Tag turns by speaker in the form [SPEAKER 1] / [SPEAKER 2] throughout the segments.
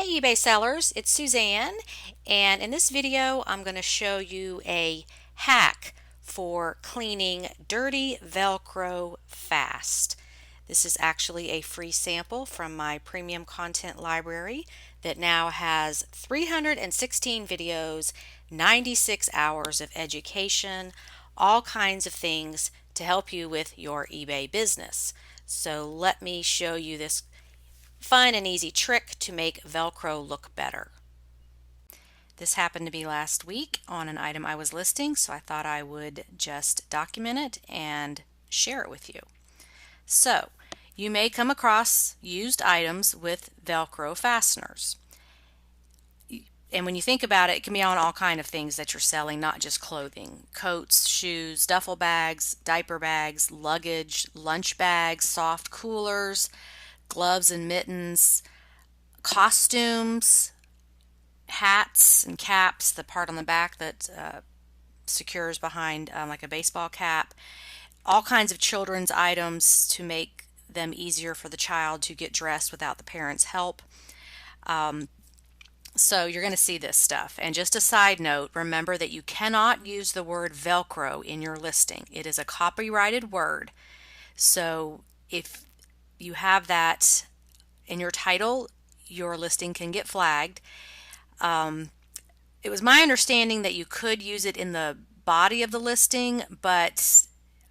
[SPEAKER 1] Hi eBay sellers, it's Suzanne, and in this video I'm going to show you a hack for cleaning dirty Velcro fast. This is actually a free sample from my premium content library that now has 316 videos, 96 hours of education, all kinds of things to help you with your eBay business. So let me show you this fun and easy trick to make Velcro look better. This happened to be last week on an item I was listing, so I thought I would just document it and share it with you. So, you may come across used items with Velcro fasteners. And when you think about it, it can be on all kinds of things that you're selling, not just clothing. Coats, shoes, duffel bags, diaper bags, luggage, lunch bags, soft coolers, gloves and mittens, costumes, hats and caps, the part on the back that secures behind like a baseball cap, all kinds of children's items to make them easier for the child to get dressed without the parents' help. So you're going to see this stuff. And just a side note, remember that you cannot use the word Velcro in your listing. It is a copyrighted word. So if you have that in your title, your listing can get flagged. It was my understanding that you could use it in the body of the listing, but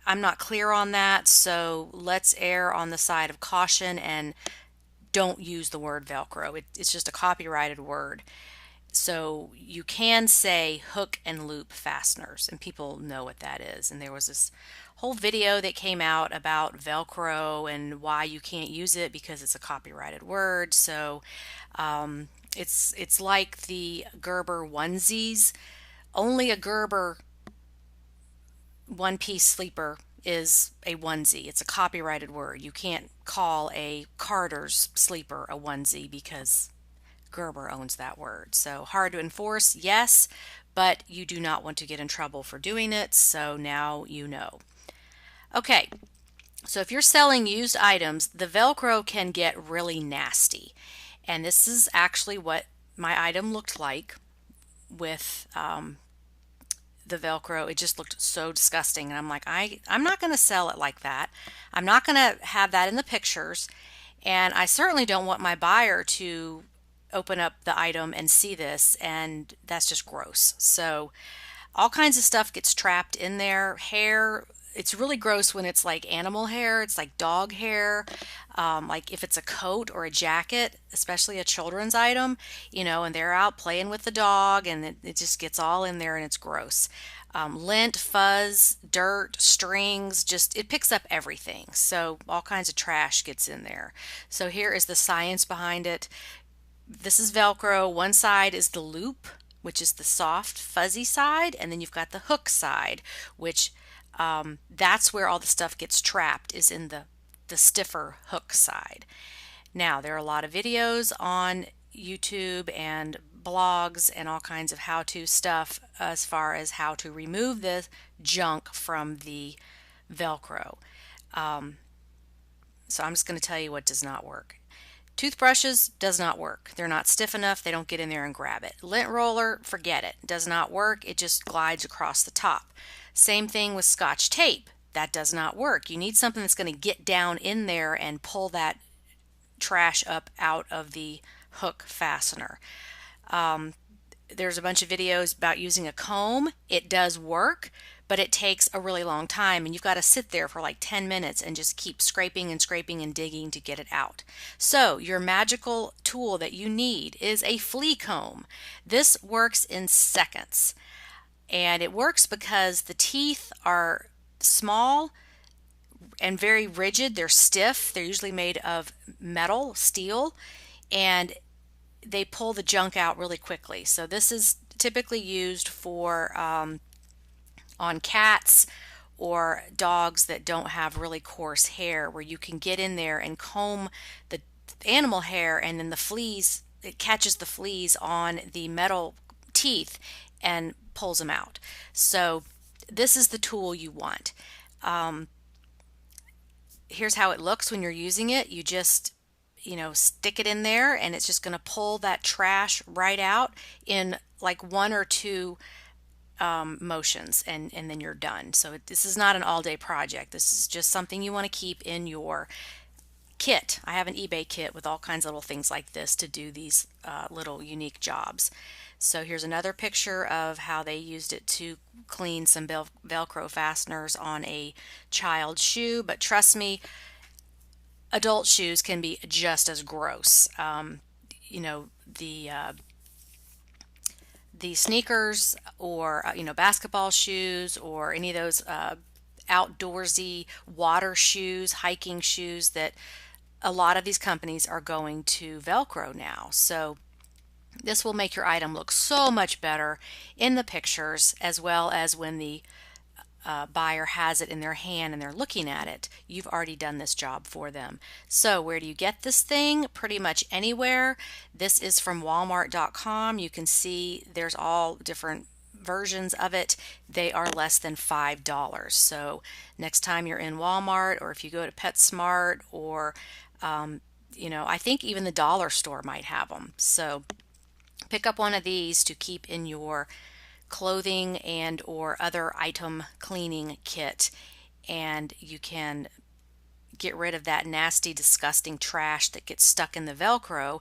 [SPEAKER 1] I'm not clear on that, so let's err on the side of caution and don't use the word Velcro. It's just a copyrighted word. So you can say hook and loop fasteners, and people know what that is. And there was this whole video that came out about Velcro and why you can't use it because it's a copyrighted word. So it's like the Gerber onesies. Only a Gerber one-piece sleeper is a onesie. It's a copyrighted word. You can't call a Carter's sleeper a onesie because Gerber owns that word. So hard to enforce, yes, but you do not want to get in trouble for doing it, so now you know. Okay, so if you're selling used items, the Velcro can get really nasty. And this is actually what my item looked like with the Velcro. It just looked so disgusting, and I'm like, I'm not going to sell it like that. I'm not going to have that in the pictures, and I certainly don't want my buyer to open up the item and see this, and that's just gross. So all kinds of stuff gets trapped in there. Hair, it's really gross when it's like animal hair. It's like dog hair. Like if it's a coat or a jacket, especially a children's item, you know, and they're out playing with the dog and it just gets all in there and it's gross. Lint, fuzz, dirt, strings, just it picks up everything. So all kinds of trash gets in there. So here is the science behind it. This is Velcro. One side is the loop, which is the soft, fuzzy side, and then you've got the hook side, which that's where all the stuff gets trapped, is in the stiffer hook side. Now, there are a lot of videos on YouTube and blogs and all kinds of how-to stuff as far as how to remove the junk from the Velcro. So I'm just going to tell you what does not work. Toothbrushes does not work. They're not stiff enough. They don't get in there and grab it. Lint roller, forget it. Does not work. It just glides across the top. Same thing with Scotch tape. That does not work. You need something that's going to get down in there and pull that trash up out of the hook fastener. There's a bunch of videos about using a comb. It does work, but it takes a really long time, and you've got to sit there for like 10 minutes and just keep scraping and scraping and digging to get it out. So your magical tool that you need is a flea comb. This works in seconds, and it works because the teeth are small and very rigid. They're stiff. They're usually made of metal, steel, and they pull the junk out really quickly. So this is typically used for on cats or dogs that don't have really coarse hair, where you can get in there and comb the animal hair, and then the fleas, it catches the fleas on the metal teeth and pulls them out. So this is the tool you want. Here's how it looks when you're using it. You just stick it in there, and it's just going to pull that trash right out in like one or two motions, and then you're done. So this is not an all-day project. This is just something you want to keep in your kit. I have an eBay kit with all kinds of little things like this to do these little unique jobs. So here's another picture of how they used it to clean some Velcro fasteners on a child's shoe, but trust me, adult shoes can be just as gross. You know, the sneakers, or basketball shoes, or any of those outdoorsy water shoes, hiking shoes, that a lot of these companies are going to Velcro now. So this will make your item look so much better in the pictures, as well as when the buyer has it in their hand and they're looking at it. You've already done this job for them. So where do you get this thing? Pretty much anywhere. This is from Walmart.com. You can see there's all different versions of it. They are less than $5. So next time you're in Walmart, or if you go to PetSmart, or I think even the dollar store might have them. So pick up one of these to keep in your clothing and or other item cleaning kit, and you can get rid of that nasty, disgusting trash that gets stuck in the Velcro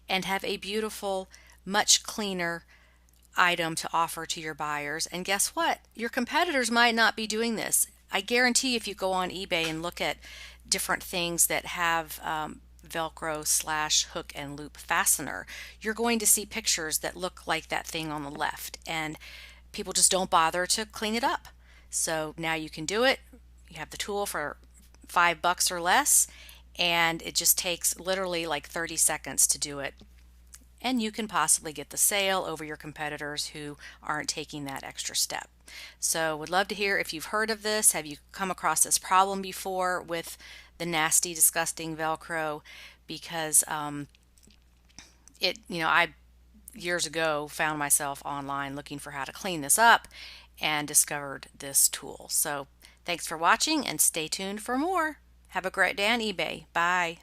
[SPEAKER 1] and have a beautiful, much cleaner item to offer to your buyers. And guess what? Your competitors might not be doing this. I guarantee if you go on eBay and look at different things that have Velcro / hook and loop fastener, you're going to see pictures that look like that thing on the left, and people just don't bother to clean it up. So now you can do it. You have the tool for $5 or less, and it just takes literally like 30 seconds to do it, and you can possibly get the sale over your competitors who aren't taking that extra step. So would love to hear if you've heard of this. Have you come across this problem before with the nasty, disgusting Velcro? Because I years ago found myself online looking for how to clean this up and discovered this tool. So thanks for watching, and stay tuned for more. Have a great day on eBay. Bye.